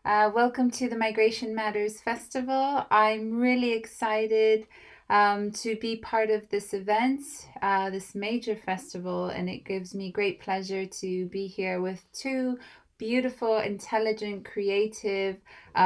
Welcome to the Migration Matters Festival. I'm really excited to be part of this event, this major festival, and it gives me great pleasure to be here with two beautiful, intelligent, creative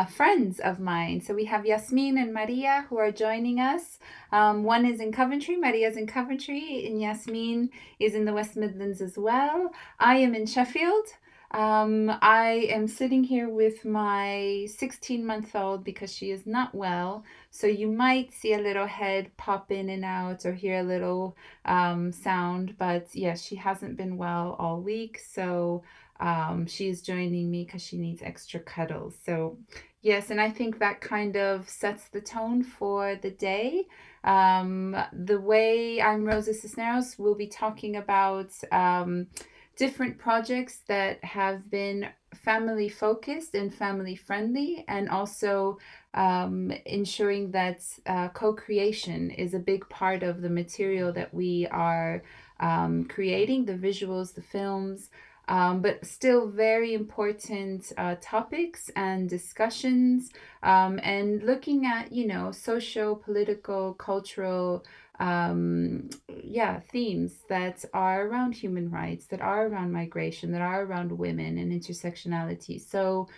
friends of mine. So we have Yasmin and Maria who are joining us. One is in Coventry, Maria's in Coventry, and Yasmin is in the West Midlands as well. I am in Sheffield. I am sitting here with my 16-month-old because she is not well. So you might see a little head pop in and out or hear a little sound. But yes, she hasn't been well all week. So she is joining me because she needs extra cuddles. So yes, and I think that kind of sets the tone for the day. The way I'm Rosa Cisneros, we'll be talking about different projects that have been family focused and family friendly, and also ensuring that co-creation is a big part of the material that we are creating, the visuals, the films. But still very important topics and discussions, and looking at, social, political, cultural themes that are around human rights, that are around migration, that are around women and intersectionality. So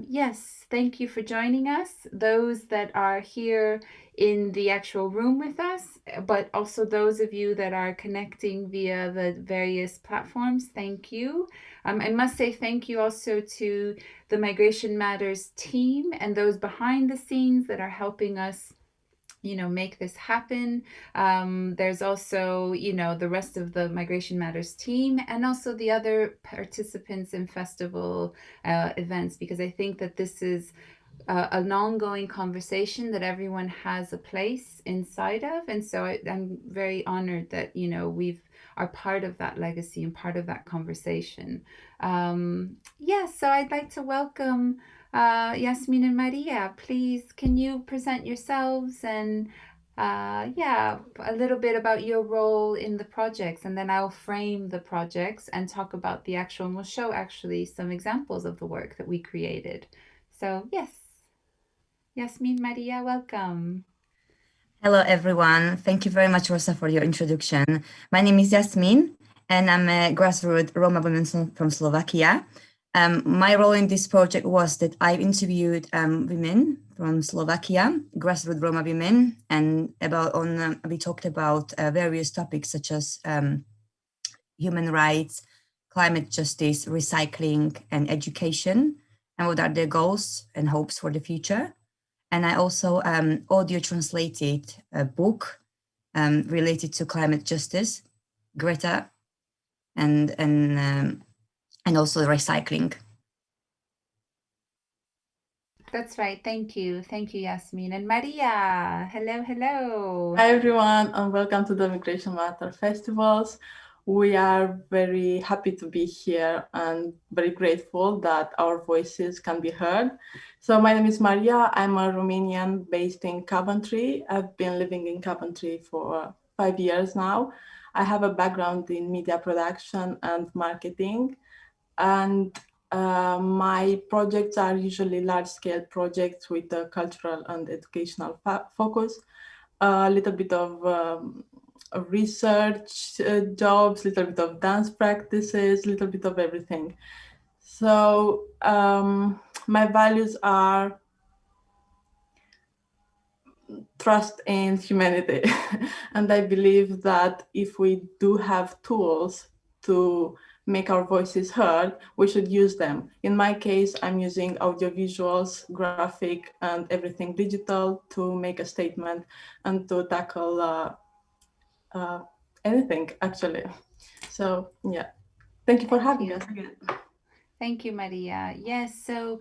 yes, thank you for joining us, those that are here in the actual room with us, but also those of you that are connecting via the various platforms. Thank you. I must say thank you also to the Migration Matters team and those behind the scenes that are helping us make this happen. There's also, the rest of the Migration Matters team, and also the other participants in festival events, because I think that this is an ongoing conversation that everyone has a place inside of. And so I'm very honored that, we've are part of that legacy and part of that conversation. So I'd like to welcome Yasmin and Maria. Please, can you present yourselves and a little bit about your role in the projects, and then I'll frame the projects and talk about the actual, and we'll show actually some examples of the work that we created. So yes, Yasmin, Maria, welcome. Hello, everyone. Thank you very much, Rosa, for your introduction. My name is Yasmin, and I'm a grassroots Roma woman from Slovakia. My role in this project was that I interviewed women from Slovakia, grassroots Roma women, and we talked about various topics such as human rights, climate justice, recycling, and education, and what are their goals and hopes for the future. And I also audio translated a book related to climate justice, Greta, and also recycling. That's right. Thank you. Thank you, Yasmin. And Maria, hello, hello. Hi everyone, and welcome to the Migration Matter Festivals. We are very happy to be here and very grateful that our voices can be heard. So my name is Maria. I'm a Romanian based in Coventry. I've been living in Coventry for 5 years now. I have a background in media production and marketing, and my projects are usually large-scale projects with a cultural and educational focus. A little bit of research jobs, little bit of dance practices, little bit of everything. So my values are trust in humanity. And I believe that if we do have tools to make our voices heard, we should use them. In my case, I'm using audiovisuals, graphic, and everything digital to make a statement and to tackle anything, actually. So, yeah. Thank you for having us again. Thank you, Maria. Yes, so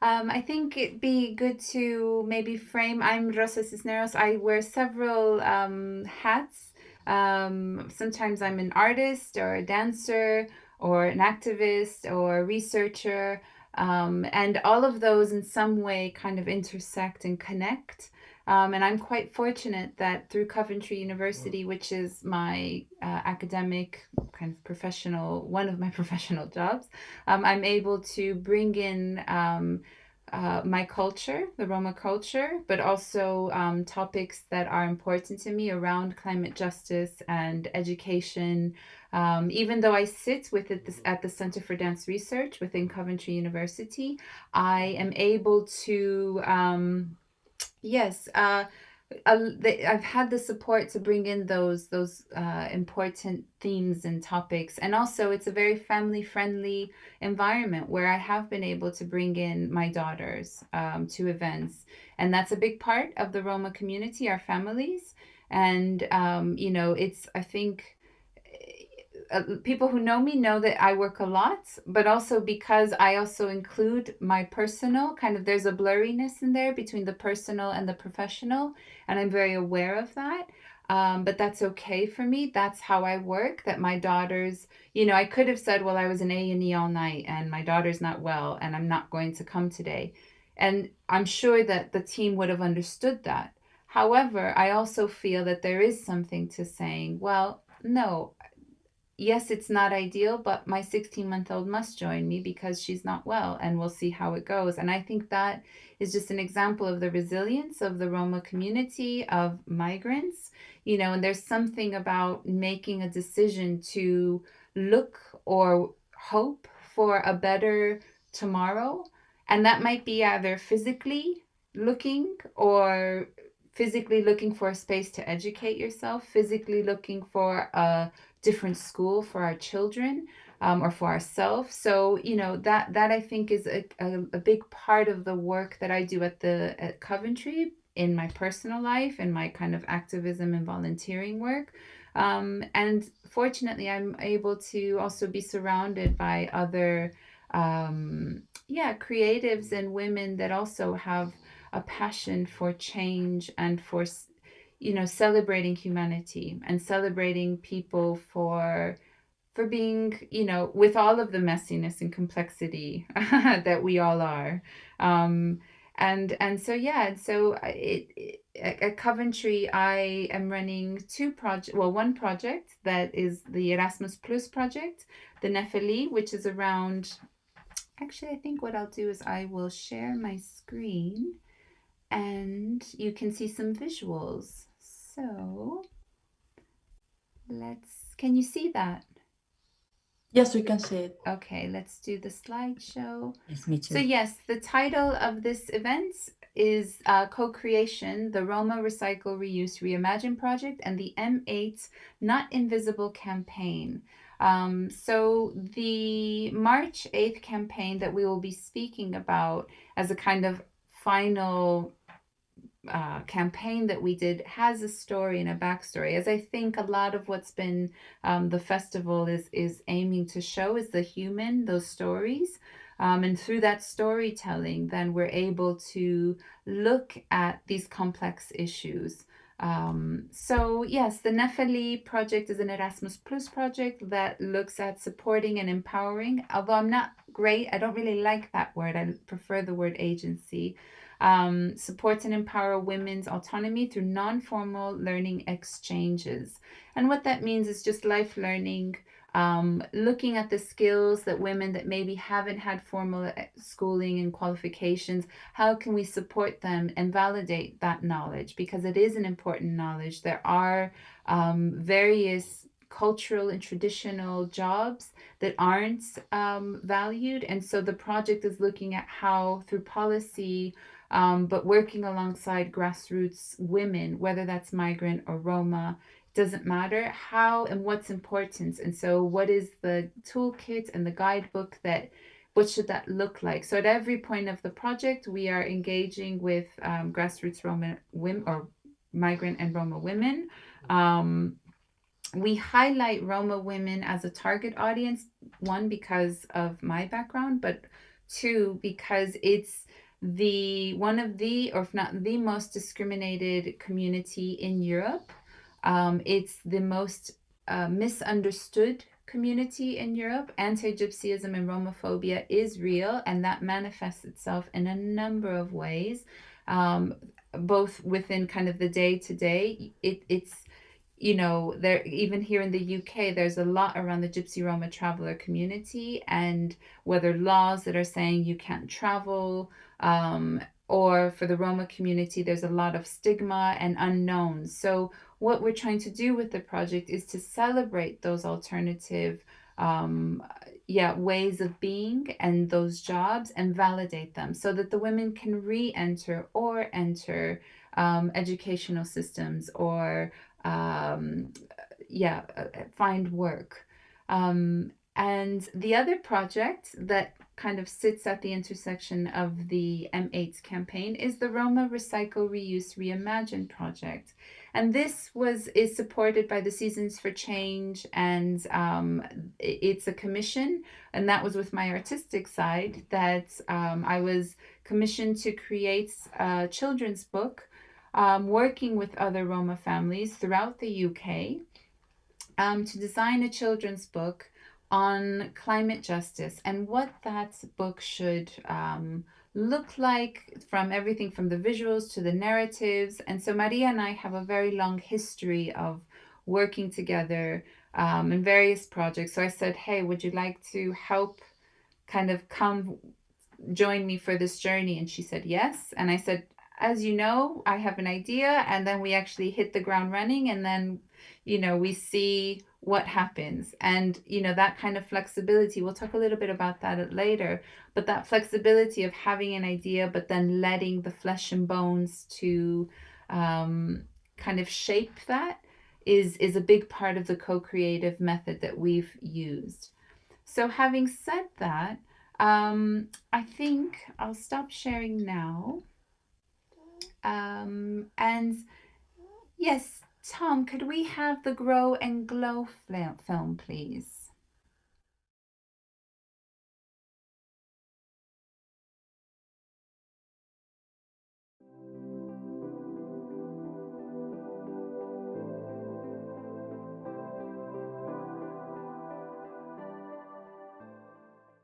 I think it'd be good to maybe frame. I'm Rosa Cisneros. I wear several hats. Sometimes I'm an artist or a dancer or an activist or a researcher. And all of those in some way kind of intersect and connect. And I'm quite fortunate that through Coventry University, which is my academic kind of professional, one of my professional jobs, I'm able to bring in my culture, the Roma culture, but also topics that are important to me around climate justice and education. Even though I sit with it at the Center for Dance Research within Coventry University, I am able to, yes, I've had the support to bring in those important themes and topics, and also it's a very family friendly environment where I have been able to bring in my daughters to events, and that's a big part of the Roma community, our families, and it's I think people who know me know that I work a lot, but also because I also include my personal kind of, there's a blurriness in there between the personal and the professional, and I'm very aware of that. But that's okay for me. That's how I work. That my daughters, I could have said, well, I was in A&E all night and my daughter's not well and I'm not going to come today. And I'm sure that the team would have understood that. However, I also feel that there is something to saying, well, no, yes, it's not ideal, but my 16-month-old must join me because she's not well, and we'll see how it goes. And I think that is just an example of the resilience of the Roma community, of migrants, and there's something about making a decision to look or hope for a better tomorrow. And that might be either physically looking or physically looking for a space to educate yourself, physically looking for a different school for our children, or for ourselves. So that I think is a big part of the work that I do at Coventry in my personal life and my kind of activism and volunteering work. And fortunately, I'm able to also be surrounded by other creatives and women that also have a passion for change and for celebrating humanity and celebrating people for being, with all of the messiness and complexity that we all are. At Coventry, I am running one project that is the Erasmus Plus project, the Nephili, which is around. Actually, I think what I'll do is I will share my screen and you can see some visuals. So can you see that? Yes, we can see it. Okay, let's do the slideshow. Yes, me too. So yes, the title of this event is Co-Creation, the Roma Recycle Reuse Reimagine Project and the M8 Not Invisible campaign. So the March 8th campaign that we will be speaking about as a kind of final campaign that we did has a story and a backstory, as I think a lot of what's been the festival is aiming to show is the human, those stories. And through that storytelling, then we're able to look at these complex issues. So yes, the Nephili project is an Erasmus Plus project that looks at supporting and empowering. Although I'm not great, I don't really like that word. I prefer the word agency. Supports and empower women's autonomy through non-formal learning exchanges. And what that means is just life learning, looking at the skills that women that maybe haven't had formal schooling and qualifications, how can we support them and validate that knowledge? Because it is an important knowledge. There are various cultural and traditional jobs that aren't valued. And so the project is looking at how through policy, but working alongside grassroots women, whether that's migrant or Roma, doesn't matter, how and what's important. And so what is the toolkit and the guidebook what should that look like? So at every point of the project, we are engaging with grassroots Roma women or migrant and Roma women. We highlight Roma women as a target audience, one, because of my background, but two, because it's one of the, or if not the most discriminated community in Europe. It's the most misunderstood community in Europe. Anti-Gypsyism and Romaphobia is real, and that manifests itself in a number of ways, both within kind of the day-to-day. It's there, even here in the UK, there's a lot around the Gypsy Roma traveler community, and whether laws that are saying you can't travel, or for the Roma community, there's a lot of stigma and unknowns. So what we're trying to do with the project is to celebrate those alternative ways of being and those jobs, and validate them so that the women can re-enter or enter educational systems, or um, find work. And the other project that kind of sits at the intersection of the M8's campaign is the Roma Recycle, Reuse, Reimagine project. And this is supported by the Seasons for Change, and it's a commission, and that was with my artistic side, that I was commissioned to create a children's book, working with other Roma families throughout the UK, to design a children's book on climate justice and what that book should look like, from everything from the visuals to the narratives. And so Maria and I have a very long history of working together in various projects. So I said, hey, would you like to help kind of come join me for this journey? And she said yes. And I said, as you know, I have an idea. And then we actually hit the ground running, and then we see what happens. And that kind of flexibility, we'll talk a little bit about that later, but that flexibility of having an idea but then letting the flesh and bones to kind of shape that is a big part of the co-creative method that we've used. So having said that, I think I'll stop sharing now. And yes, Tom, could we have the Grow and Glow film, please?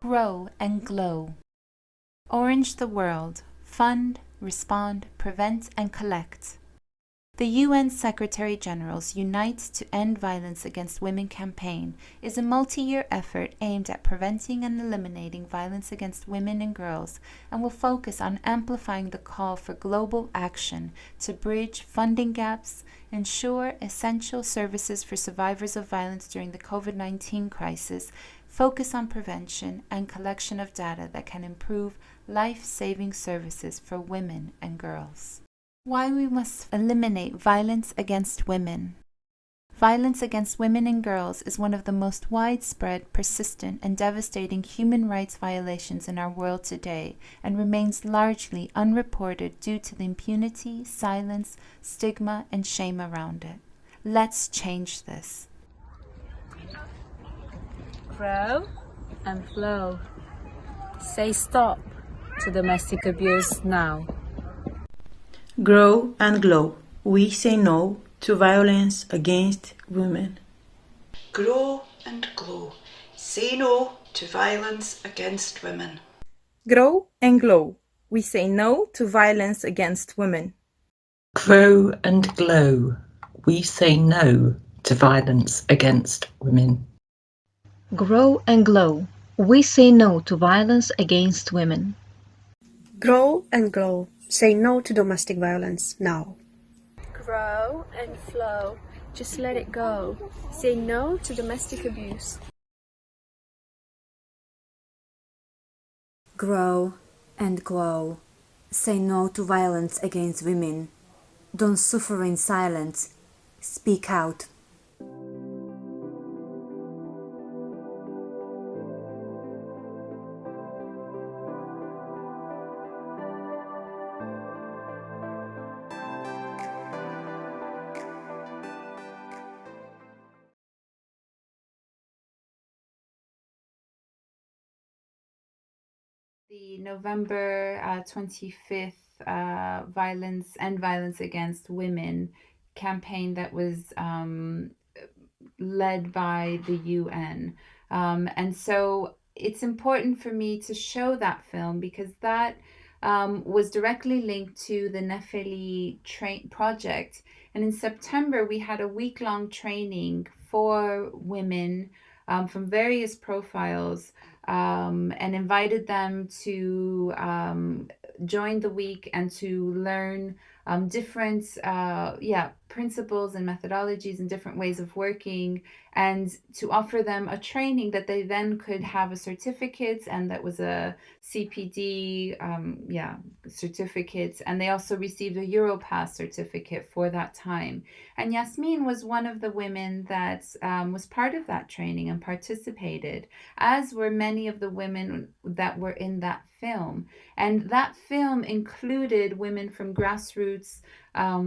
Grow and Glow. Orange the world. Fund, respond, prevent, and collect. The UN Secretary-General's Unite to End Violence Against Women campaign is a multi-year effort aimed at preventing and eliminating violence against women and girls, and will focus on amplifying the call for global action to bridge funding gaps, ensure essential services for survivors of violence during the COVID-19 crisis, focus on prevention and collection of data that can improve life-saving services for women and girls. Why we must eliminate violence against women. Violence against women and girls is one of the most widespread, persistent, and devastating human rights violations in our world today, and remains largely unreported due to the impunity, silence, stigma, and shame around it. Let's change this. Grow and flow. Say stop to domestic abuse now. Grow and glow. We say no to violence against women. Grow and glow. Say no to violence against women. Grow and glow. We say no to violence against women. Grow and glow. We say no to violence against women. Grow and glow. We say no to violence against women. Grow and glow. Say no to domestic violence now. Grow and flow. Just let it go. Say no to domestic abuse. Grow and glow. Say no to violence against women. Don't suffer in silence. Speak out. The November 25th Violence Against Women campaign that was led by the UN. And so it's important for me to show that film, because that was directly linked to the Nefeli project. And in September, we had a week-long training for women from various profiles, and invited them to join the week and to learn different principles and methodologies and different ways of working, and to offer them a training that they then could have a certificate, and that was a CPD certificate, and they also received a Europass certificate for that time. And Yasmin was one of the women that was part of that training and participated, as were many of the women that were in that film. And that film included women from grassroots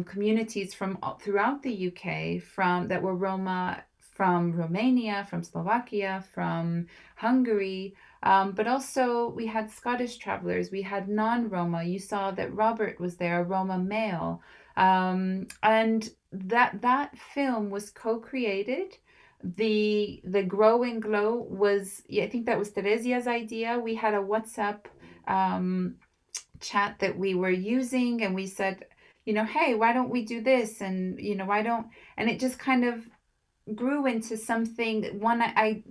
communities from throughout the UK, that were Roma, from Romania, from Slovakia, from Hungary, but also we had Scottish travelers, we had non-Roma. You saw that Robert was there, a Roma male. And that film was co-created. The Grow and Glow was, I think that was Teresia's idea. We had a WhatsApp chat that we were using, and we said, hey, why don't we do this? And, and it just kind of grew into something.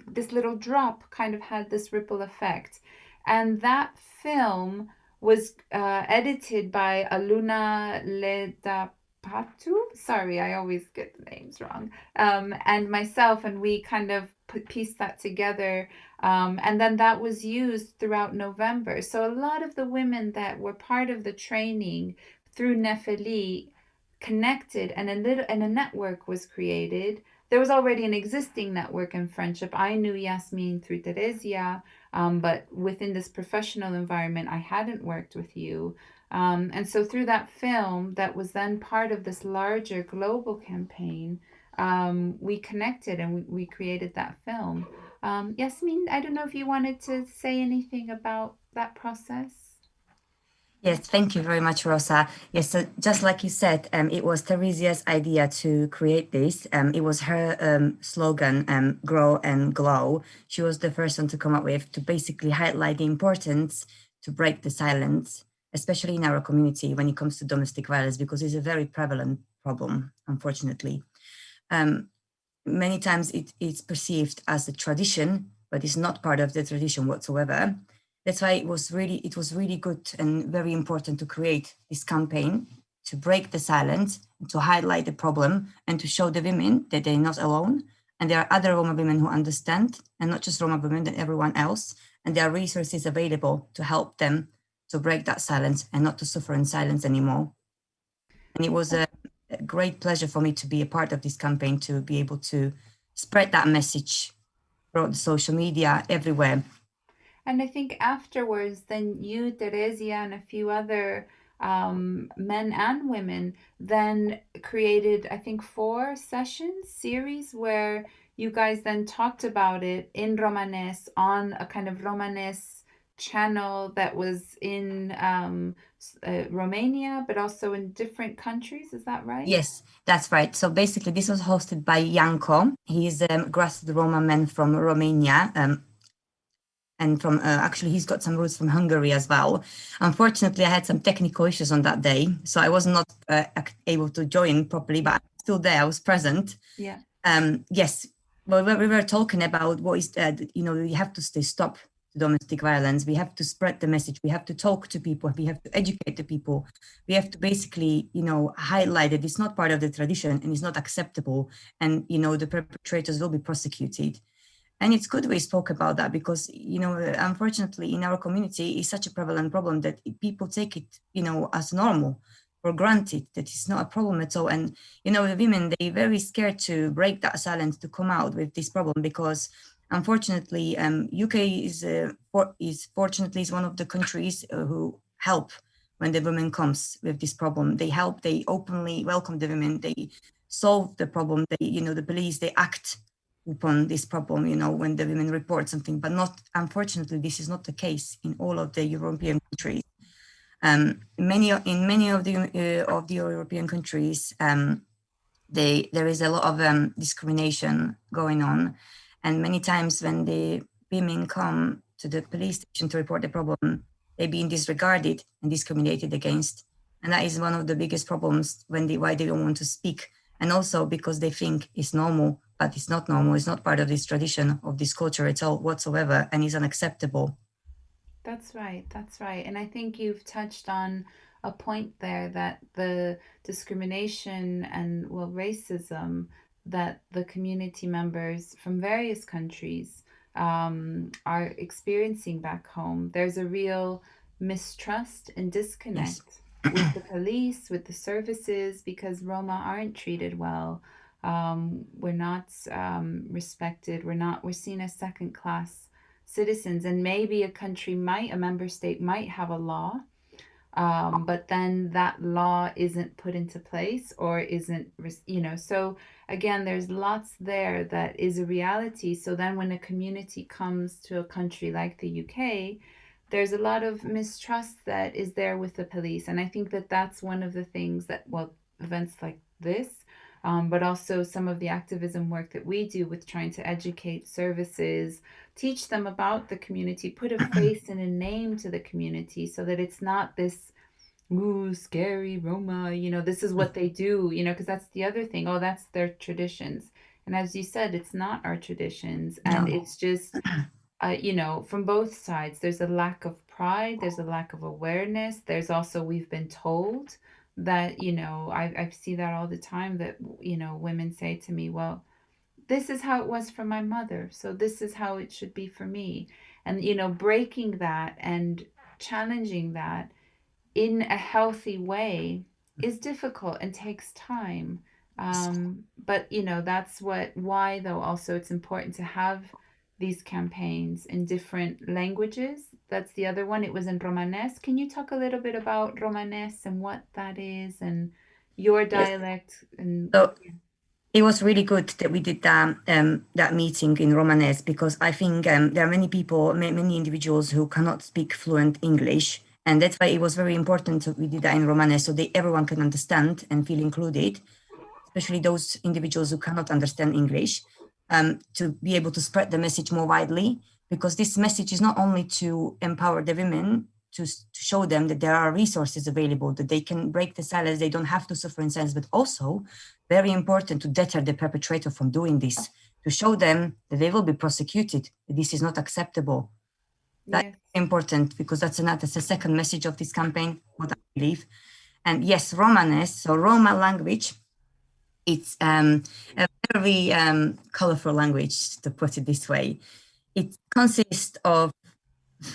This little drop kind of had this ripple effect. And that film was edited by Aluna Ledapatu. Sorry, I always get the names wrong. And myself, and we kind of pieced that together. And then that was used throughout November. So a lot of the women that were part of the training through Nefeli connected, and a network was created. There was already an existing network and friendship. I knew Yasmin through Teresia, but within this professional environment, I hadn't worked with you. And so through that film, that was then part of this larger global campaign, we connected and we created that film. Yasmin, I don't know if you wanted to say anything about that process. Yes, thank you very much, Rosa. Yes, so just like you said, it was Teresia's idea to create this. It was her slogan, Grow and Glow. She was the first one to come up with, to basically highlight the importance to break the silence, especially in our community when it comes to domestic violence, because it's a very prevalent problem, unfortunately. Many times it's perceived as a tradition, but it's not part of the tradition whatsoever. That's why it was really good and very important to create this campaign, to break the silence, to highlight the problem, and to show the women that they're not alone. And there are other Roma women who understand, and not just Roma women, than everyone else. And there are resources available to help them to break that silence and not to suffer in silence anymore. And it was a great pleasure for me to be a part of this campaign, to be able to spread that message throughout the social media everywhere. And I think afterwards, then you, Teresia, and a few other men and women then created, I think, 4 series where you guys then talked about it in Romanes on a kind of Romanes channel that was in Romania, but also in different countries. Is that right? Yes, that's right. So basically, this was hosted by Janko. He's a grassroots Roma man from Romania. And from actually, he's got some roots from Hungary as well. Unfortunately, I had some technical issues on that day, so I was not able to join properly, but I'm still there. I was present. Yeah. Yes. Well, we were talking about what is, we have to stop domestic violence. We have to spread the message. We have to talk to people. We have to educate the people. We have to basically, highlight that it's not part of the tradition and it's not acceptable. And, the perpetrators will be prosecuted. And it's good we spoke about that because, unfortunately, in our community, it's such a prevalent problem that people take it, as normal or granted, that it's not a problem at all. And, the women, they're very scared to break that silence, to come out with this problem because, unfortunately, UK is fortunately is one of the countries who help when the women comes with this problem. They help, they openly welcome the women, they solve the problem, the police, they act upon this problem, when the women report something, but unfortunately, this is not the case in all of the European countries. In many of the European countries, there is a lot of discrimination going on, and many times when the women come to the police station to report the problem, they're being disregarded and discriminated against. And that is one of the biggest problems why they don't want to speak. And also because they think it's normal, but it's not normal. It's not part of this tradition, of this culture at all whatsoever, and is unacceptable. That's right. That's right. And I think you've touched on a point there, that the discrimination and, well, racism that the community members from various countries are experiencing back home. There's a real mistrust and disconnect with the police, with the services, because Roma aren't treated well. We're not respected. We're seen as second class citizens, and maybe a member state might have a law, but then that law isn't put into place or isn't, so again, there's lots there that is a reality. So then when a community comes to a country like the UK, there's a lot of mistrust that is there with the police. And I think that that's one of the things that, well, events like this, but also some of the activism work that we do with trying to educate services, teach them about the community, put a face and a name to the community, so that it's not this, ooh, scary Roma, this is what they do, because that's the other thing. Oh, that's their traditions. And as you said, it's not our traditions. And it's just, from both sides, there's a lack of pride, there's a lack of awareness. There's also, we've been told that, I see that all the time, that, women say to me, well, this is how it was for my mother, so this is how it should be for me. And, breaking that and challenging that in a healthy way is difficult and takes time. But, that's why though, also it's important to have these campaigns in different languages. That's the other one. It was in Romanes. Can you talk a little bit about Romanes and what that is and your dialect? And so it was really good that we did that meeting in Romanes, because I think there are many people, many individuals who cannot speak fluent English. And that's why it was very important that we did that in Romanes, so that everyone can understand and feel included, especially those individuals who cannot understand English, to be able to spread the message more widely, because this message is not only to empower the women, to show them that there are resources available, that they can break the silence, they don't have to suffer in silence, but also very important to deter the perpetrator from doing this, to show them that they will be prosecuted, that this is not acceptable. That's important, because that's the second message of this campaign, what I believe. And yes, Romanes, so Roma language, it's a very colorful language, to put it this way. It consists of,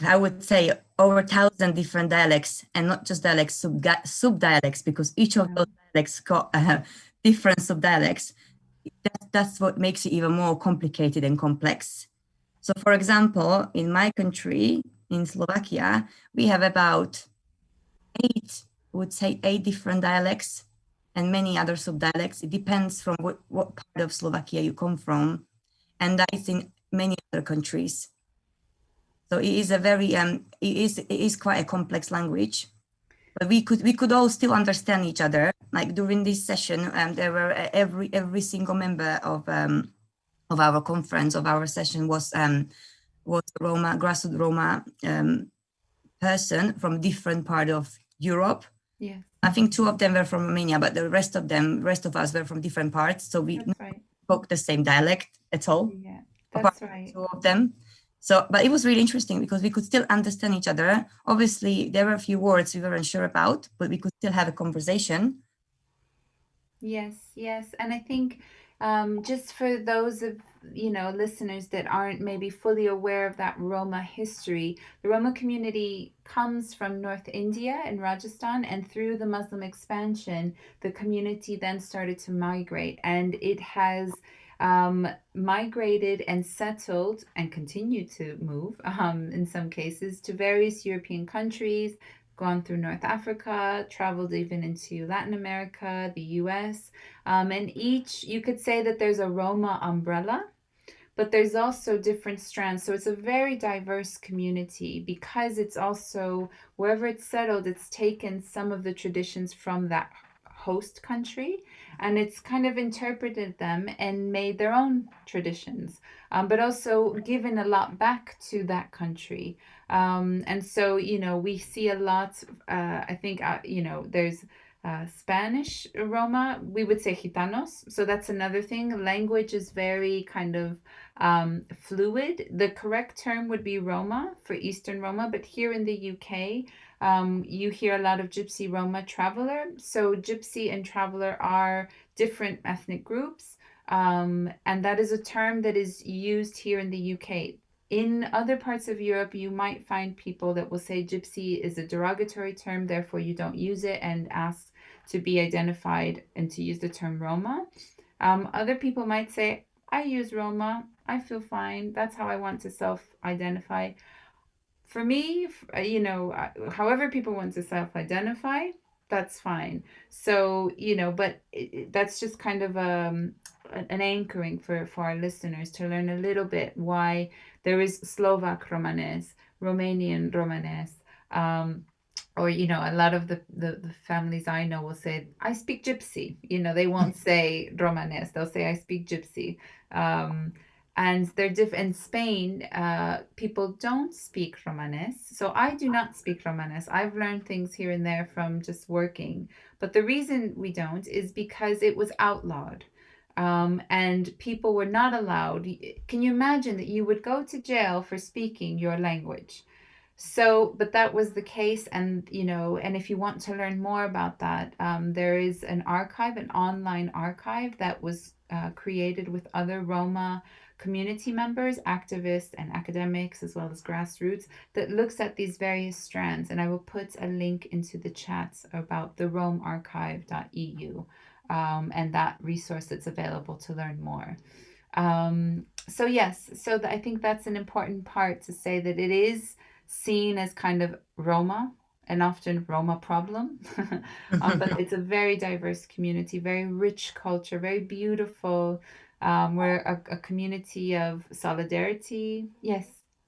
I would say, over 1,000 different dialects, and not just dialects, sub-dialects, because each of those dialects got different sub-dialects. That's what makes it even more complicated and complex. So, for example, in my country, in Slovakia, we have about 8 different dialects and many other sub-dialects. It depends from what part of Slovakia you come from, and that is in many other countries. So it is a very it is quite a complex language, but we could all still understand each other. Like during this session, there were every single member of our conference, of our session, was Roma, grassroots Roma person from different part of Europe. Yeah, I think 2 of them were from Romania, but the rest of us were from different parts. So we spoke the same dialect at all. Yeah, that's right. 2 of them. So, but it was really interesting because we could still understand each other. Obviously, there were a few words we weren't sure about, but we could still have a conversation. Yes, yes. And I think just for those of, listeners that aren't maybe fully aware of that Roma history, the Roma community comes from North India and Rajasthan, and through the Muslim expansion, the community then started to migrate, and it has migrated and settled and continued to move in some cases to various European countries, gone through North Africa, traveled even into Latin America, the US, and each, you could say that there's a Roma umbrella, but there's also different strands. So it's a very diverse community, because it's also, wherever it's settled, it's taken some of the traditions from that host country, and it's kind of interpreted them and made their own traditions, but also given a lot back to that country. And so, we see a lot, I think, there's Spanish Roma, we would say Gitanos. So that's another thing. Language is very kind of fluid. The correct term would be Roma for Eastern Roma, but here in the UK, you hear a lot of Gypsy Roma traveler. So Gypsy and traveler are different ethnic groups. And that is a term that is used here in the UK. In other parts of Europe, you might find people that will say gypsy is a derogatory term, therefore you don't use it, and ask to be identified and to use the term Roma. Other people might say, I use Roma, I feel fine, that's how I want to self-identify. For me, however people want to self-identify, that's fine. So, but that's just kind of an anchoring for our listeners to learn a little bit why there is Slovak Romanes, Romanian Romanes, or a lot of the families I know will say, I speak Gypsy. They won't say Romanes, they'll say, I speak Gypsy. And they're different. In Spain, people don't speak Romanes. So I do not speak Romanes. I've learned things here and there from just working. But the reason we don't is because it was outlawed. And people were not allowed. Can you imagine that you would go to jail for speaking your language? So, but that was the case. And, and if you want to learn more about that, there is an archive, an online archive that was created with other Roma community members, activists, and academics, as well as grassroots, that looks at these various strands. And I will put a link into the chat about the romearchive.eu, and that resource that's available to learn more. So yes, I think that's an important part to say, that it is seen as kind of Roma, and often Roma problem. But it's a very diverse community, very rich culture, very beautiful. We're a community of solidarity. Yes.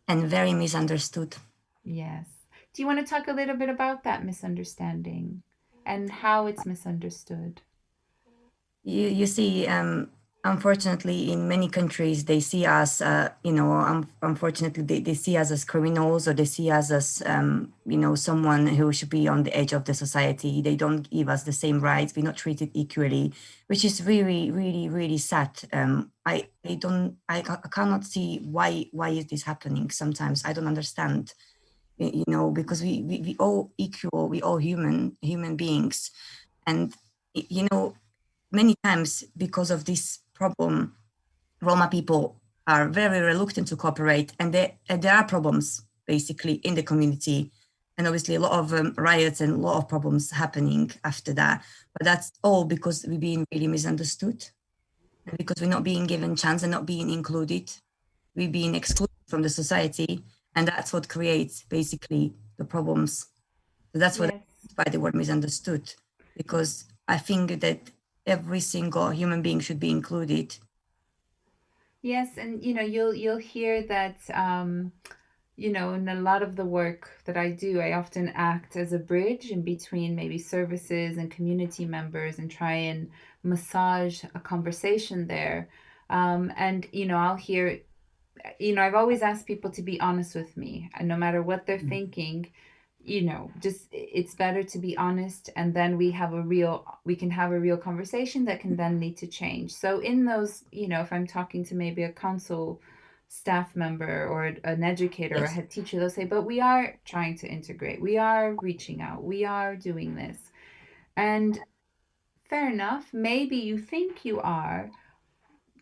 And very misunderstood. Yes. Do you want to talk a little bit about that misunderstanding and how it's misunderstood? You see, unfortunately, in many countries, they see us, unfortunately, they see us as criminals, or they see us as, someone who should be on the edge of the society. They don't give us the same rights. We're not treated equally, which is really, really, really sad. I cannot see why is this happening. Sometimes I don't understand, because we all equal, we all human beings. And, many times, because of this problem, Roma people are very reluctant to cooperate, and there are problems basically in the community, and obviously a lot of riots and a lot of problems happening after that. But that's all because we're being really misunderstood, and because we're not being given chance and not being included. We're being excluded from the society, and that's what creates basically the problems. So that's what I mean by the word misunderstood, because I think that every single human being should be included. Yes, and you'll hear that in a lot of the work that I do, I often act as a bridge in between maybe services and community members, and try and massage a conversation there. And I'll hear, I've always asked people to be honest with me, and no matter what they're thinking, just it's better to be honest, and then we can have a real conversation that can then lead to change. So in those, if I'm talking to maybe a council staff member or an educator or a head teacher, they'll say, but we are trying to integrate, we are reaching out, we are doing this. And fair enough, maybe you think you are,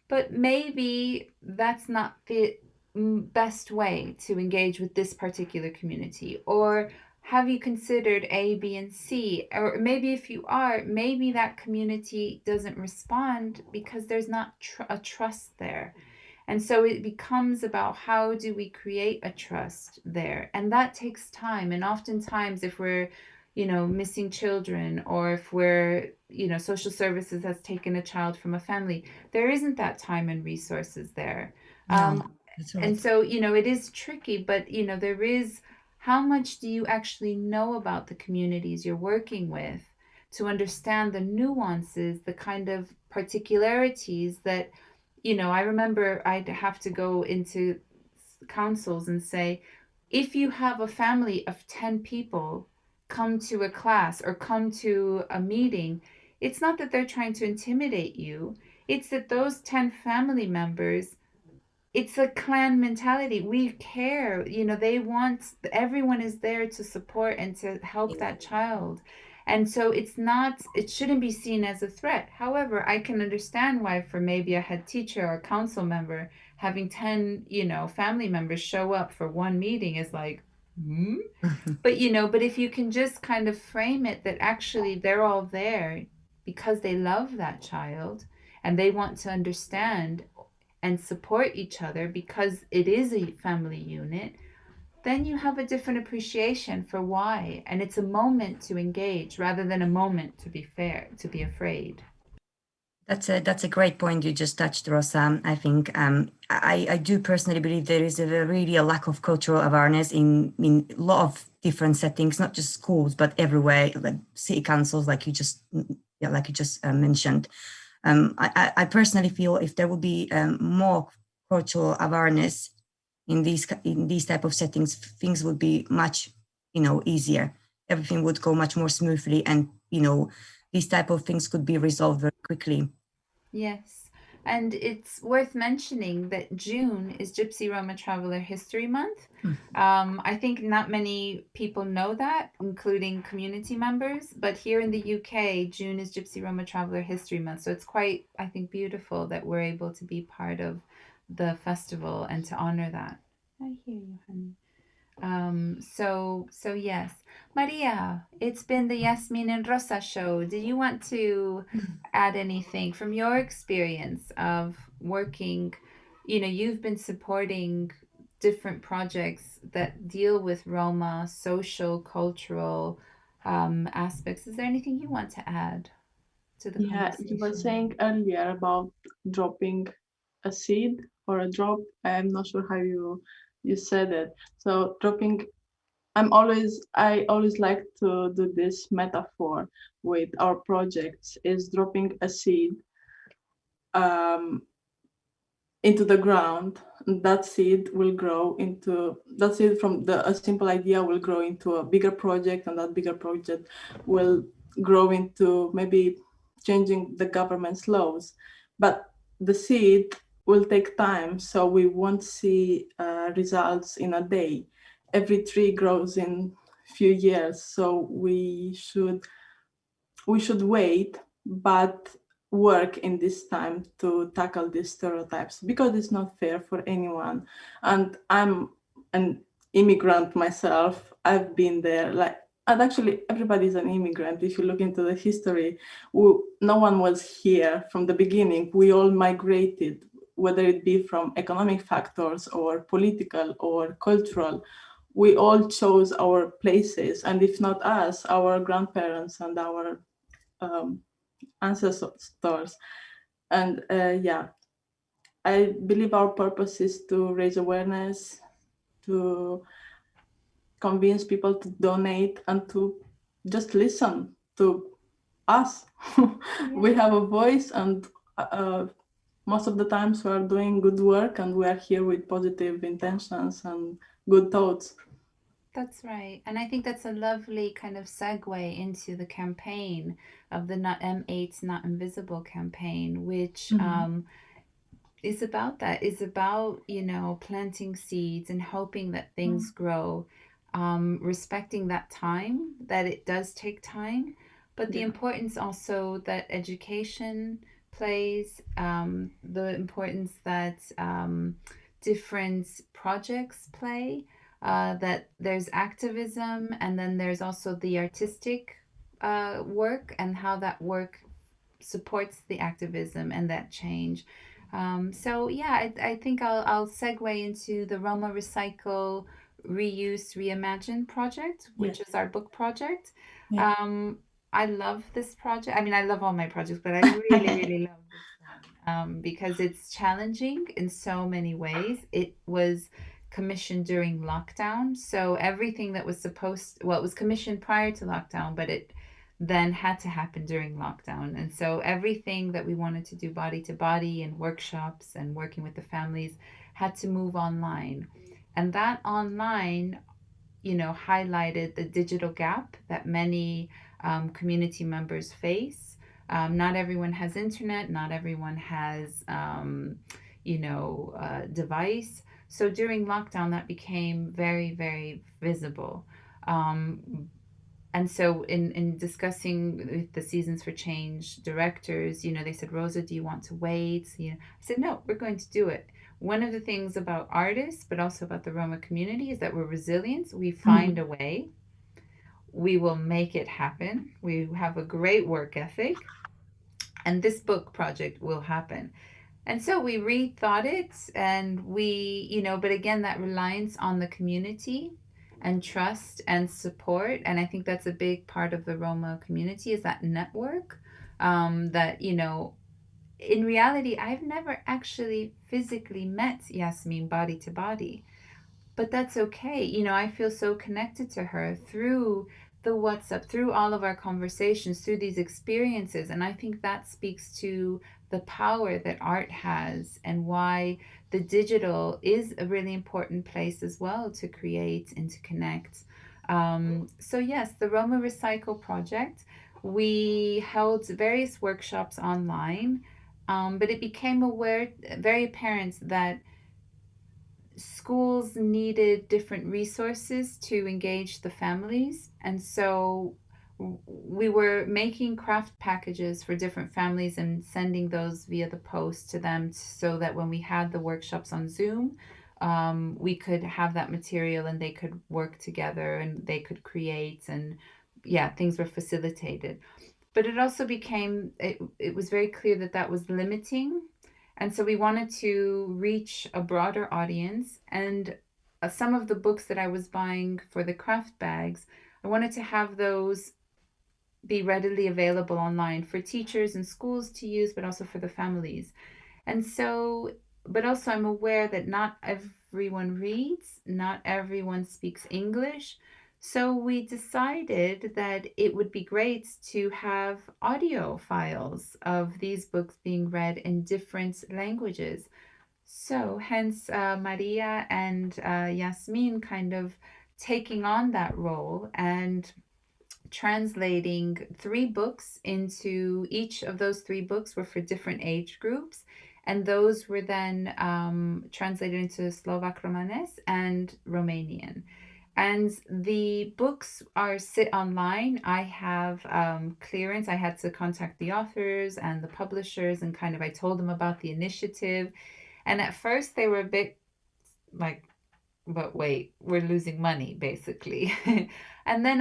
but maybe that's not the best way to engage with this particular community. Or have you considered A, B, and C? Or maybe if you are, maybe that community doesn't respond because there's not a trust there. And so it becomes about, how do we create a trust there? And that takes time. And oftentimes, if we're missing children, or if we're, social services has taken a child from a family, there isn't that time and resources there. No, that's right. And so, it is tricky, but, there is, how much do you actually know about the communities you're working with to understand the nuances, the kind of particularities that, I remember I'd have to go into councils and say, if you have a family of 10 people come to a class or come to a meeting, it's not that they're trying to intimidate you. It's that those 10 family members, it's a clan mentality. We care, they want, everyone is there to support and to help that child. And so it shouldn't be seen as a threat. However, I can understand why for maybe a head teacher or council member, having 10, family members show up for one meeting is like, hmm? But if you can just kind of frame it that actually they're all there because they love that child and they want to understand and support each other because it is a family unit, then you have a different appreciation for why. And it's a moment to engage rather than a moment to be afraid. That's a great point you just touched, Rosa. I think I do personally believe there is really a lack of cultural awareness in a lot of different settings, not just schools, but everywhere, like city councils, like you just mentioned. I personally feel if there would be more cultural awareness in these type of settings, things would be much easier. Everything would go much more smoothly, and these type of things could be resolved very quickly. Yes. And it's worth mentioning that June is Gypsy Roma Traveler History Month. I think not many people know that, including community members, but here in the UK, June is Gypsy Roma Traveler History Month. So it's quite, I think, beautiful that we're able to be part of the festival and to honor that. I hear you, honey. So yes. Maria, it's been the Yasmin and Rosa show. Do you want to add anything from your experience of working? You've been supporting different projects that deal with Roma, social, cultural aspects. Is there anything you want to add to the conversation? You were saying earlier about dropping a seed or a drop. I'm not sure how you said it. So dropping, I always like to do this metaphor with our projects, is dropping a seed into the ground. That seed from a simple idea will grow into a bigger project, and that bigger project will grow into maybe changing the government's laws. But the seed will take time, so we won't see results in a day. Every tree grows in few years, so we should wait, but work in this time to tackle these stereotypes, because it's not fair for anyone. And I'm an immigrant myself. I've been there, and actually everybody's an immigrant. If you look into the history, no one was here from the beginning. We all migrated, whether it be from economic factors or political or cultural. We all chose our places, and if not us, our grandparents and our ancestors. And I believe our purpose is to raise awareness, to convince people to donate, and to just listen to us. We have a voice, and most of the times we are doing good work, and we are here with positive intentions and good thoughts. That's right. And I think that's a lovely kind of segue into the campaign of the M8's Not Invisible campaign, which is about that, is about, planting seeds and hoping that things grow, respecting that time, that it does take time, but the importance also that education plays, the importance that different projects play. That there's activism, and then there's also the artistic work and how that work supports the activism and that change. I think I'll segue into the Roma Recycle, Reuse, Reimagine project, which is our book project. I love this project. I mean, I love all my projects, but I really, really love this one because it's challenging in so many ways. It was commissioned during lockdown, so everything that was it was commissioned prior to lockdown, but it then had to happen during lockdown. And so everything that we wanted to do body to body and workshops and working with the families had to move online. And that online, highlighted the digital gap that many community members face. Not everyone has internet, not everyone has, device. So during lockdown, that became very, very visible. And so in discussing with the Seasons for Change directors, they said, Rosa, do you want to wait? I said, no, we're going to do it. One of the things about artists, but also about the Roma community, is that we're resilient. We find a way. We will make it happen. We have a great work ethic. And this book project will happen. And so we rethought it, and but again, that reliance on the community and trust and support. And I think that's a big part of the Roma community, is that network, that, in reality, I've never actually physically met Yasmin body to body. But that's okay. I feel so connected to her through the WhatsApp, through all of our conversations, through these experiences. And I think that speaks to the power that art has, and why the digital is a really important place as well to create and to connect. So yes, the Roma Recycle project, we held various workshops online, but it became very apparent that schools needed different resources to engage the families. And so we were making craft packages for different families and sending those via the post to them, so that when we had the workshops on Zoom, we could have that material and they could work together and they could create, and yeah, things were facilitated. But it also it was very clear that that was limiting. And so we wanted to reach a broader audience. And some of the books that I was buying for the craft bags, I wanted to have those be readily available online for teachers and schools to use, but also for the families. And so, but also I'm aware that not everyone reads, not everyone speaks English. So we decided that it would be great to have audio files of these books being read in different languages. So hence Maria and Yasmin kind of taking on that role and translating 3 books into, each of those 3 books were for different age groups. And those were then translated into Slovak Romanes and Romanian. And the books sit online. I have clearance. I had to contact the authors and the publishers, and I told them about the initiative. And at first they were a bit like, but wait, we're losing money, basically. And then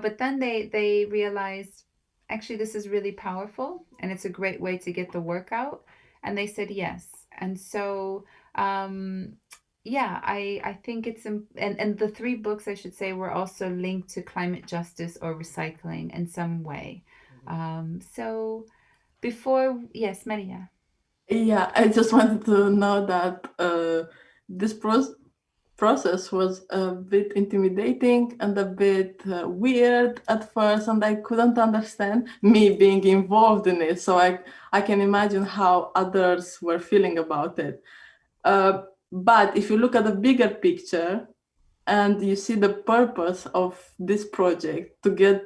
but then they realized, actually, this is really powerful and it's a great way to get the work out. And they said yes. And so, yeah, I think it's, and the 3 books, I should say, were also linked to climate justice or recycling in some way. So yes, Maria. Yeah, I just wanted to know that this process was a bit intimidating and a bit weird at first, and I couldn't understand, me being involved in it. So I can imagine how others were feeling about it. But if you look at the bigger picture and you see the purpose of this project, to get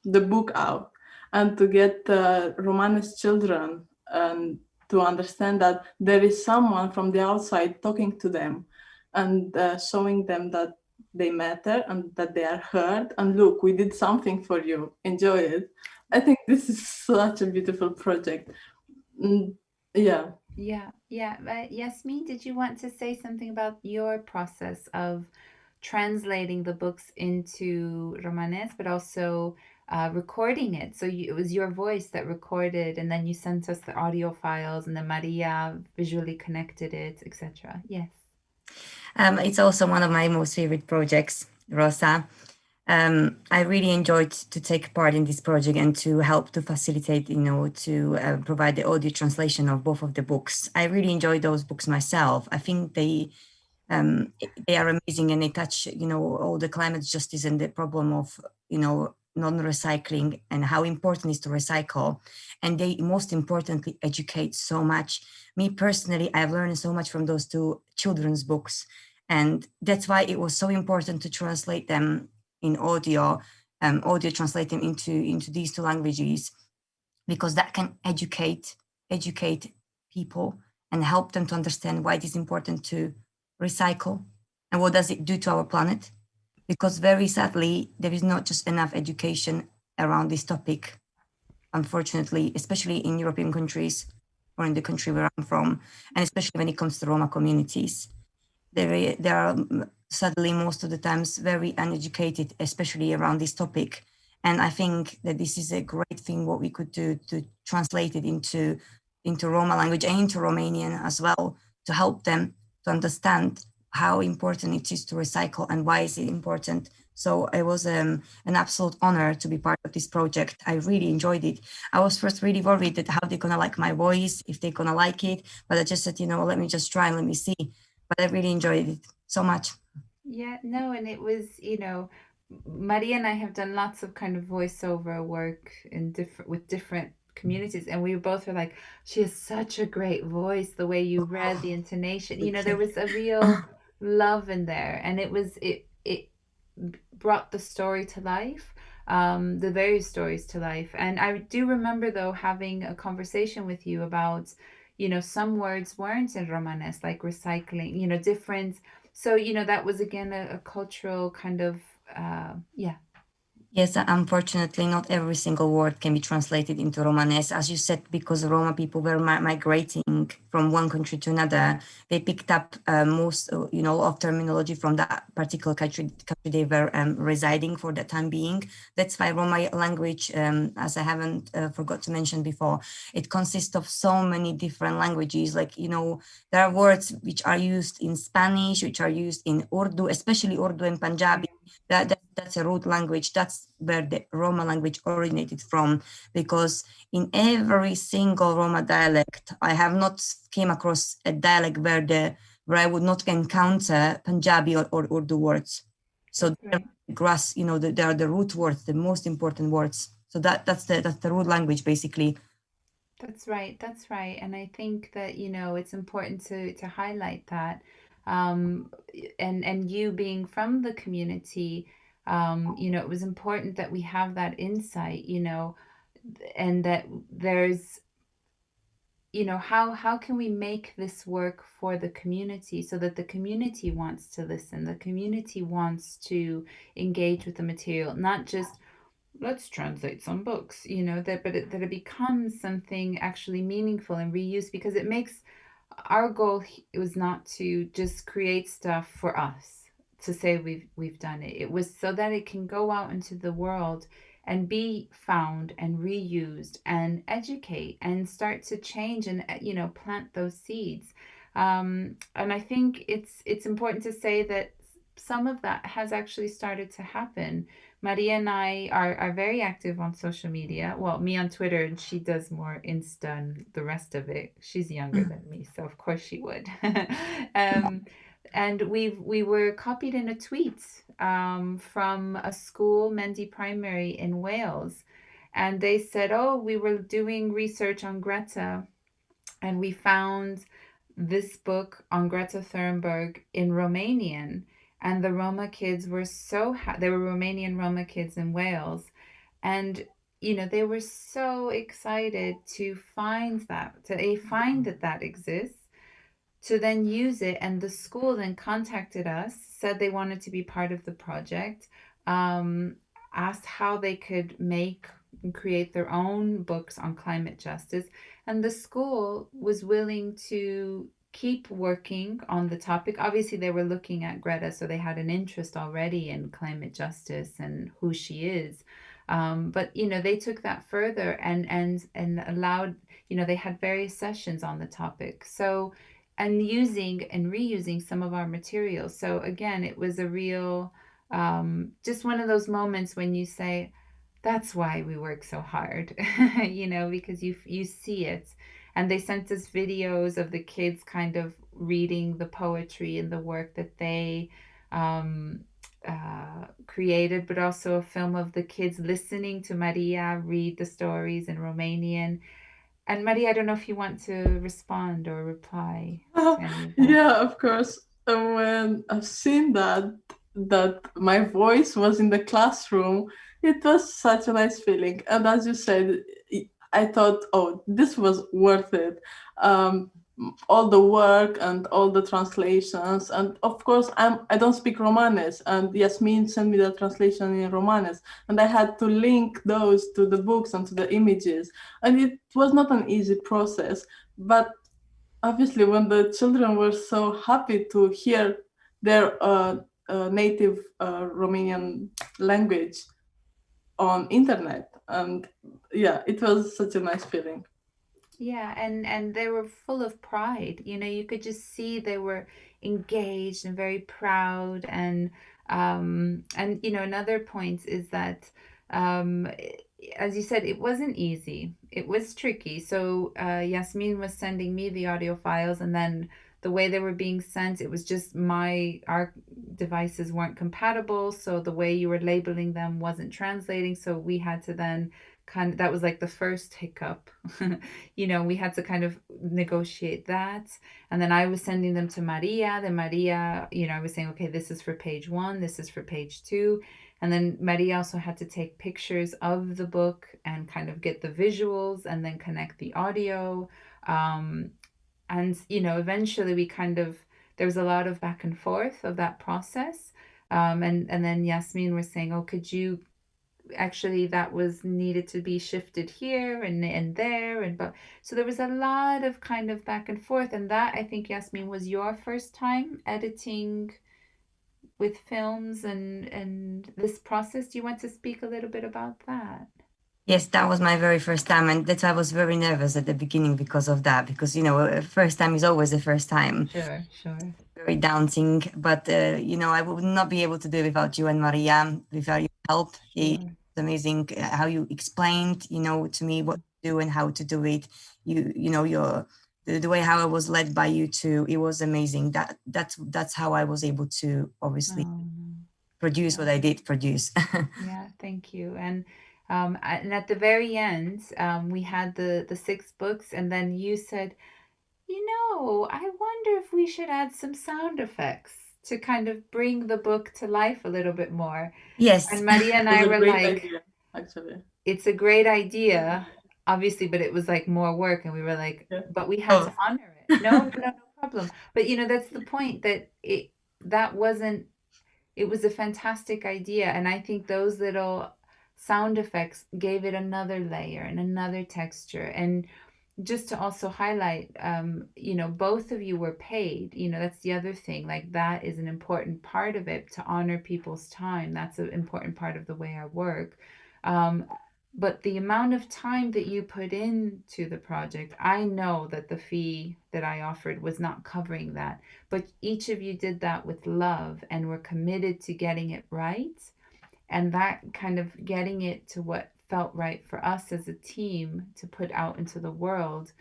the book out and to get Romanes children and to understand that there is someone from the outside talking to them and showing them that they matter and that they are heard, and look, we did something for you, enjoy it. I think this is such a beautiful project. Yeah. Yasmin, did you want to say something about your process of translating the books into Romanes, but also recording it? So it was your voice that recorded, and then you sent us the audio files, and then Maria visually connected it, etc. Yes. It's also one of my most favorite projects, Rosa. I really enjoyed to take part in this project and to help to facilitate, to provide the audio translation of both of the books. I really enjoyed those books myself. I think they are amazing, and they touch, all the climate justice and the problem of, non-recycling and how important it is to recycle. And they most importantly educate so much. Me personally, I've learned so much from those two children's books. And that's why it was so important to translate them in audio, translate them into these two languages, because that can educate people and help them to understand why it is important to recycle and what does it do to our planet. Because very sadly, there is not just enough education around this topic, unfortunately, especially in European countries or in the country where I'm from, and especially when it comes to Roma communities. They are sadly most of the times very uneducated, especially around this topic. And I think that this is a great thing what we could do to translate it into Roma language and into Romanian as well, to help them to understand how important it is to recycle and why is it important. So it was an absolute honor to be part of this project. I really enjoyed it. I was first really worried that how they're gonna like my voice, if they're gonna like it, but I just said, let me just try and let me see. But I really enjoyed it so much. Yeah, no, and it was, Maria and I have done lots of kind of voiceover work in different communities, and we both were like, she has such a great voice, the way you read, the intonation, there was a real love in there, and it brought the story to life, the various stories to life. And I do remember though having a conversation with you about, some words weren't in Romanes, like recycling, different. So, that was again a cultural kind of, yeah. Yes, unfortunately, not every single word can be translated into Romanes. As you said, because Roma people were migrating from one country to another, they picked up most, of terminology from that particular country they were residing for the time being. That's why Roma language, as I haven't forgot to mention before, it consists of so many different languages. Like, there are words which are used in Spanish, which are used in Urdu, especially Urdu and Punjabi. That's a root language. That's where the Roma language originated from, because in every single Roma dialect, I have not came across a dialect where I would not encounter Punjabi or Urdu words. So right. They are the root words, the most important words. So that's the root language basically. That's right. That's right. And I think that, it's important to highlight that. And you being from the community, it was important that we have that insight, and that there's, how can we make this work for the community so that the community wants to listen, the community wants to engage with the material, not just let's translate some books, that it becomes something actually meaningful and reused, because it makes our goal was not to just create stuff for us to say we've done it. It was so that it can go out into the world and be found and reused and educate and start to change and plant those seeds. And I think it's important to say that some of that has actually started to happen. Maria and I are very active on social media. Well, me on Twitter, and she does more Insta and the rest of it. She's younger than me, so of course she would. And we were copied in a tweet from a school, Mendy Primary in Wales. And they said, oh, we were doing research on Greta, and we found this book on Greta Thunberg in Romanian. And the Roma kids were they were Romanian Roma kids in Wales. And, they were so excited to find that exists, to then use it. And the school then contacted us, said they wanted to be part of the project, asked how they could make and create their own books on climate justice. And the school was willing to keep working on the topic. Obviously, they were looking at Greta, so they had an interest already in climate justice and who she is. But they took that further and allowed, they had various sessions on the topic. So, and using and reusing some of our materials. So again, it was a real, just one of those moments when you say, that's why we work so hard, because you see it. And they sent us videos of the kids kind of reading the poetry and the work that they created, but also a film of the kids listening to Maria read the stories in Romanian. And Maria, I don't know if you want to respond or reply to any of that. Yeah, of course. When I've seen that my voice was in the classroom, it was such a nice feeling. And as you said, I thought, oh, this was worth it. All the work and all the translations, and of course I don't speak Romanes, and Yasmin sent me the translation in Romanes, and I had to link those to the books and to the images, and it was not an easy process. But obviously, when the children were so happy to hear their native Romanian language on internet, and yeah, it was such a nice feeling. Yeah, and they were full of pride. You know, you could just see they were engaged and very proud. And you know, another point is that um as you said, it wasn't easy. It was tricky. So Yasmin was sending me the audio files, and then the way they were being sent, it was just our devices weren't compatible, so the way you were labeling them wasn't translating, so we had to then that was like the first hiccup. You know, we had to kind of negotiate that. And then I was sending them to Maria. Then Maria, you know, I was saying, okay, this is for page 1, this is for page 2. And then Maria also had to take pictures of the book and kind of get the visuals and then connect the audio. And, you know, eventually there was a lot of back and forth of that process. And then Yasmin was saying, oh, could you actually, that was needed to be shifted here and there, but so there was a lot of kind of back and forth. And that, I think, Yasmin, was your first time editing with films and this process. Do you want to speak a little bit about that? Yes, that was my very first time, and that's why I was very nervous at the beginning because of that, because, you know, first time is always the first time. Sure. Very daunting, but, you know, I would not be able to do it without you and Maria, without your help. It's amazing how you explained, you know, to me what to do and how to do it. You know, the way how I was led by you too, it was amazing. That's how I was able to obviously produce what I did produce. Yeah, thank you. And at the very end, we had the 6 books, and then you said, you know, I wonder if we should add some sound effects to kind of bring the book to life a little bit more. Yes. And Maria and I were like, idea, actually. It's a great idea, obviously, but it was like more work, and we were like, but we had to honor it. No problem. But you know, that's the point, that it was a fantastic idea. And I think those little sound effects gave it another layer and another texture. And just to also highlight, you know, both of you were paid. You know, that's the other thing. Like, that is an important part of it, to honor people's time. That's an important part of the way I work. But the amount of time that you put into the project, I know that the fee that I offered was not covering that. But each of you did that with love and were committed to getting it right. And that kind of getting it to what felt right for us as a team to put out into the world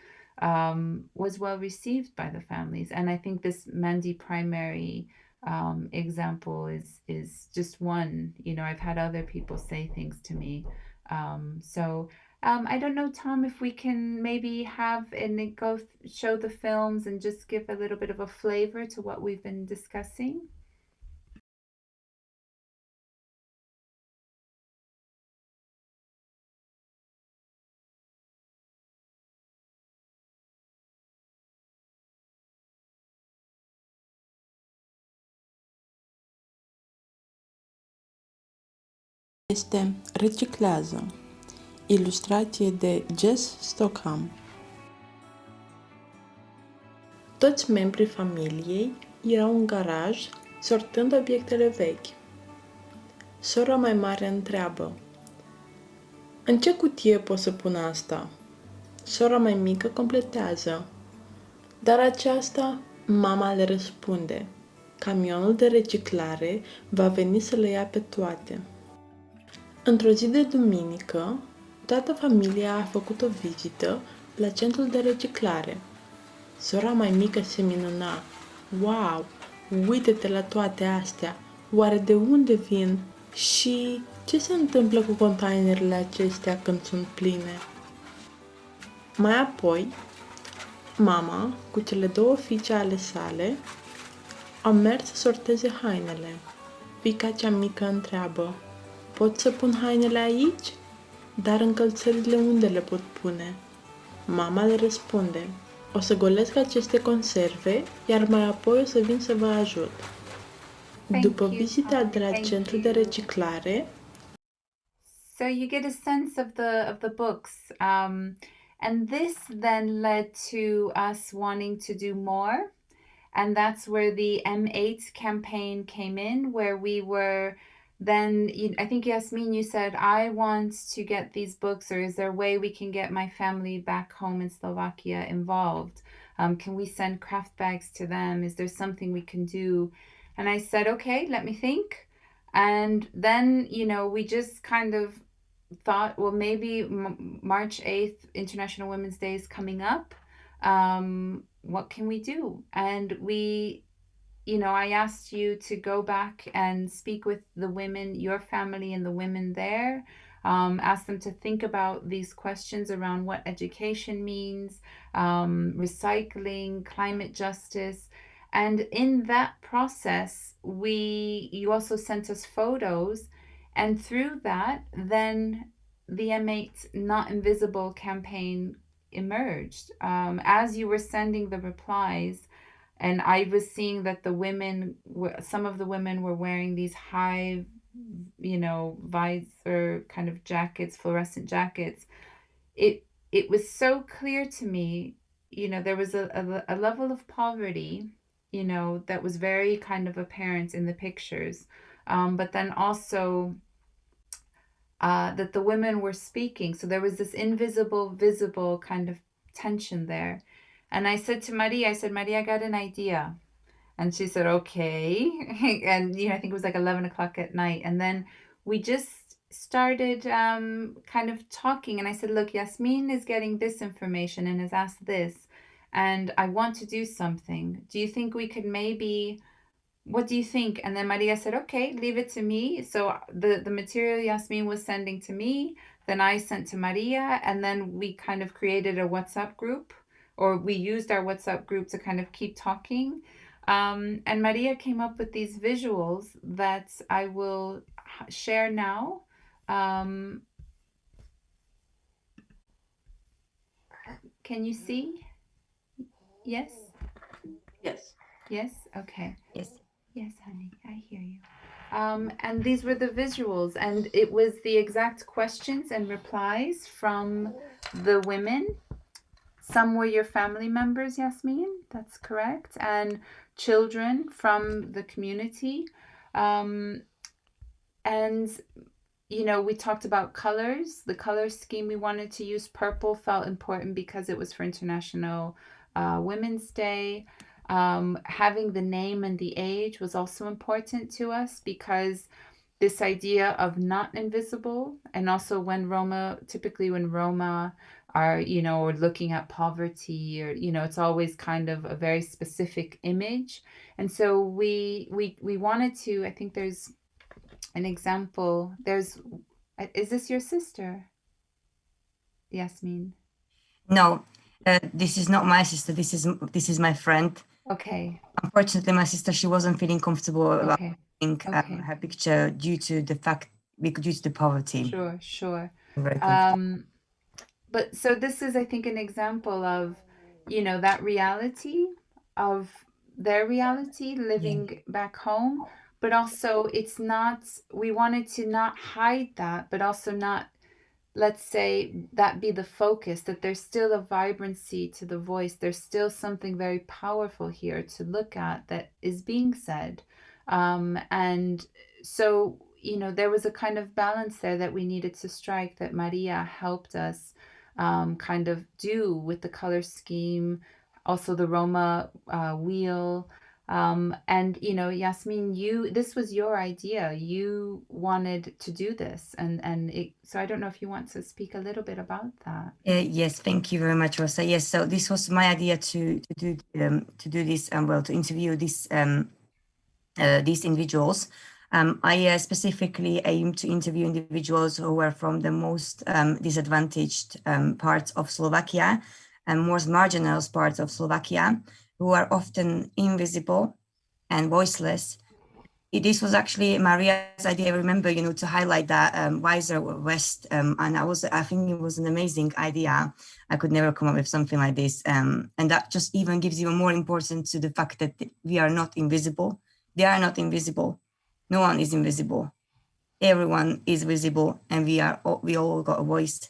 was well received by the families. And I think this Mandy primary example is just one. You know, I've had other people say things to me. I don't know, Tom, if we can maybe have and show the films and just give a little bit of a flavor to what we've been discussing. Este Reciclează. Ilustrație de Jess Stockham. Toți membrii familiei erau în garaj, sortând obiectele vechi. Sora mai mare întreabă: în ce cutie pot să pun asta? Sora mai mică completează: dar aceasta, mama le răspunde: camionul de reciclare va veni să le ia pe toate. Într-o zi de duminică, toată familia a făcut o vizită la centrul de reciclare. Sora mai mică se minuna: wow, uite-te la toate astea, Oare de unde vin și ce se întâmplă cu containerele acestea când sunt pline? Mai apoi, mama, cu cele două fiice ale sale, au mers să sorteze hainele. Fiica cea mică întreabă, pot să pun hainele aici? Dar încălțările unde le pot pune? Mama le răspunde, o să golesc aceste conserve, iar mai apoi o să vin să vă ajut. După vizita de la centru de reciclare, So you get a sense of the books, and this then led to us wanting to do more, and that's where the M8 campaign came in, where we were then, I think Yasmin, you said, I want to get these books, or is there a way we can get my family back home in Slovakia involved? Can we send craft bags to them? Is there something we can do? And I said, okay, let me think. And then, we just kind of thought, well, maybe March 8th, International Women's Day is coming up. What can we do? And I asked you to go back and speak with the women, your family and the women there. Ask them to think about these questions around what education means, recycling, climate justice. And in that process, you also sent us photos. And through that, then the M8 Not Invisible campaign emerged. As you were sending the replies, and I was seeing that some of the women were wearing these high, visor kind of jackets, fluorescent jackets. It was so clear to me, there was a level of poverty, that was very kind of apparent in the pictures. But then also that the women were speaking. So there was this invisible, visible kind of tension there. And I said to Maria, Maria, I got an idea. And she said, okay. And, I think it was like 11 o'clock at night. And then we just started kind of talking. And I said, look, Yasmin is getting this information and has asked this. And I want to do something. Do you think we could what do you think? And then Maria said, okay, leave it to me. So the material Yasmin was sending to me, then I sent to Maria, and then we kind of created a WhatsApp group, or we used our WhatsApp group to kind of keep talking. And Maria came up with these visuals that I will share now. Can you see? Yes? Yes. Yes? Okay. Yes. Yes, honey, I hear you. And these were the visuals, and it was the exact questions and replies from the women. Some were your family members, Yasmin, that's correct, and children from the community. And, we talked about colors. The color scheme we wanted to use, purple felt important because it was for International Women's Day. Having the name and the age was also important to us because this idea of not invisible, and also typically when Roma are, or looking at poverty, or, it's always kind of a very specific image. And so we wanted to, I think there's an example. Is this your sister, Yasmin? No, this is not my sister. This is my friend. Okay. Unfortunately, my sister, she wasn't feeling comfortable about putting Okay. her picture due to the poverty. Sure. Very comfortable. But so this is, I think, an example of, that reality of their reality living back home, but also we wanted to not hide that, but also not, let's say, that be the focus, that there's still a vibrancy to the voice. There's still something very powerful here to look at that is being said. And so, there was a kind of balance there that we needed to strike, that Maria helped us kind of do with the color scheme, also the Roma wheel. And Yasmin, this was your idea. You wanted to do this, so I don't know if you want to speak a little bit about that. Yes, thank you very much, Rosa. Yes, so this was my idea to do this, to interview these individuals. I specifically aim to interview individuals who were from the most disadvantaged parts of Slovakia and most marginal parts of Slovakia, who are often invisible and voiceless. This was actually Maria's idea. I remember, to highlight that Wiser West, and I think it was an amazing idea. I could never come up with something like this, and that just even gives even more importance to the fact that we are not invisible. They are not invisible. No one is invisible. Everyone is visible, and we all got a voice,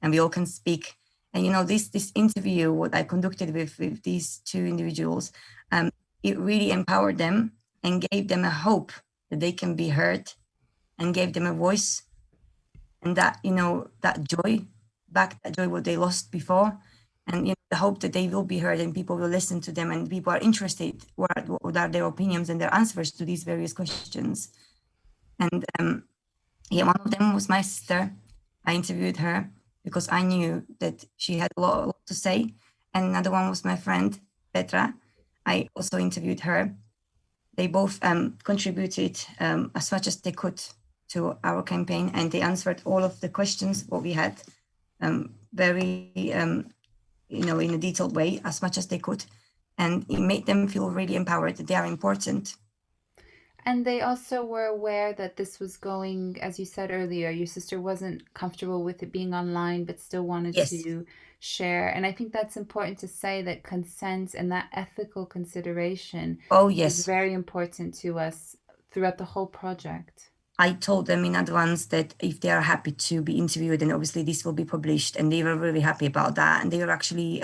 and we all can speak. And this interview, what I conducted with these two individuals, it really empowered them and gave them a hope that they can be heard, and gave them a voice, and that that joy what they lost before, and the hope that they will be heard and people will listen to them and people are interested what are their opinions and their answers to these various questions. And one of them was my sister. I interviewed her because I knew that she had a lot to say. And another one was my friend Petra. I also interviewed her. They both contributed as much as they could to our campaign, and they answered all of the questions what we had very in a detailed way, as much as they could, and it made them feel really empowered that they are important. And they also were aware that this was going, as you said earlier, your sister wasn't comfortable with it being online, but still wanted to share. And I think that's important to say, that consent and that ethical consideration is very important to us throughout the whole project. I told them in advance that if they are happy to be interviewed, then obviously this will be published, and they were really happy about that. And they were actually,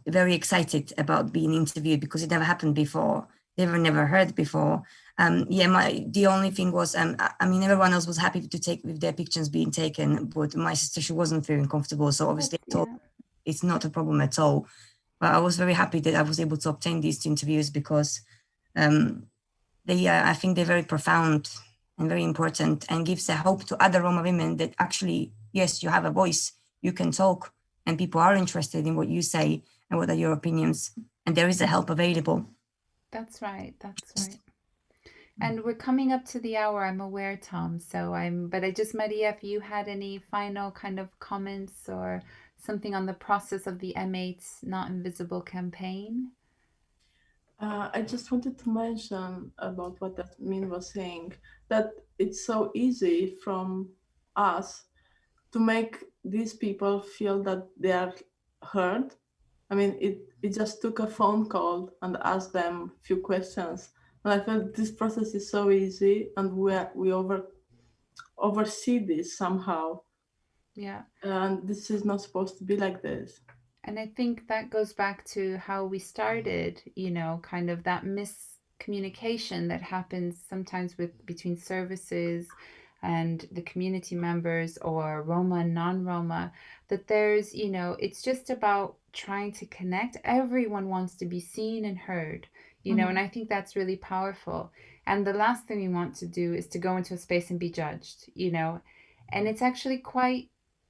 very excited about being interviewed because it never happened before. They were never heard before. The only thing was, everyone else was happy to take with their pictures being taken, but my sister, she wasn't feeling comfortable. So obviously I told it's not a problem at all. But I was very happy that I was able to obtain these two interviews because I think they're very profound and very important, and gives a hope to other Roma women that actually, yes, you have a voice, you can talk, and people are interested in what you say and what are your opinions, and there is a help available. That's right. And we're coming up to the hour, I'm aware, Tom. But Maria, if you had any final kind of comments or something on the process of the M8's Not Invisible campaign. I just wanted to mention about what Jasmine was saying, that it's so easy from us to make these people feel that they are heard. I mean, it just took a phone call and asked them a few questions. And I felt this process is so easy, and we oversee this somehow. Yeah. And this is not supposed to be like this. And I think that goes back to how we started, kind of that miscommunication that happens sometimes between services and the community members, or Roma and non-Roma, that there's, it's just about trying to connect. Everyone wants to be seen and heard, and I think that's really powerful. And the last thing we want to do is to go into a space and be judged, and it's actually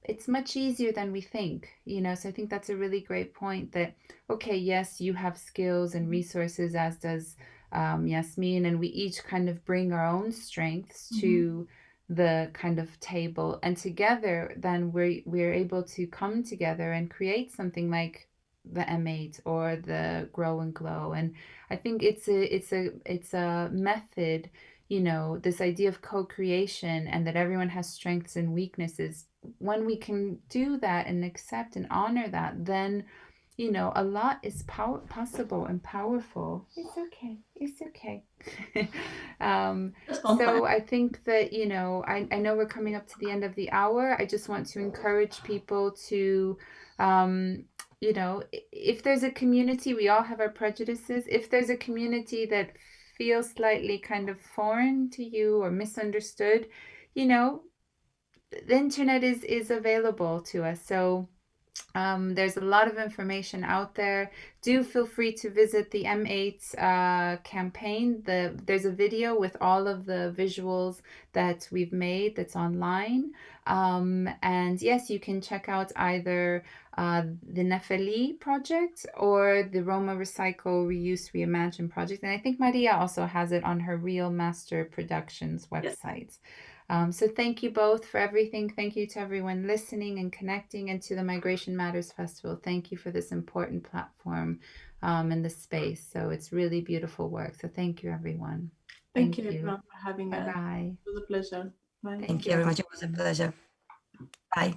it's much easier than we think, so I think that's a really great point, that, okay, yes, you have skills and resources, as does Jasmine, and we each kind of bring our own strengths to the kind of table, and together then we're able to come together and create something like the M8 or the Grow and Glow. And I think it's a method, this idea of co-creation, and that everyone has strengths and weaknesses. When we can do that and accept and honor that, then a lot is possible and powerful. It's okay. So I think that, I know we're coming up to the end of the hour. I just want to encourage people to, if there's a community, we all have our prejudices. If there's a community that feels slightly kind of foreign to you or misunderstood, the internet is available to us. So there's a lot of information out there. Do feel free to visit the M8 campaign. There's a video with all of the visuals that we've made that's online. And yes, you can check out either the Nefeli project or the Roma Recycle, Reuse, Reimagine project. And I think Maria also has it on her Real Master Productions website. So thank you both for everything. Thank you to everyone listening and connecting, and to the Migration Matters Festival. Thank you for this important platform and the space. So it's really beautiful work. So thank you, everyone. Thank you everyone for having us. Bye-bye. It was a pleasure. Bye. Thank you very much. It was a pleasure. Bye.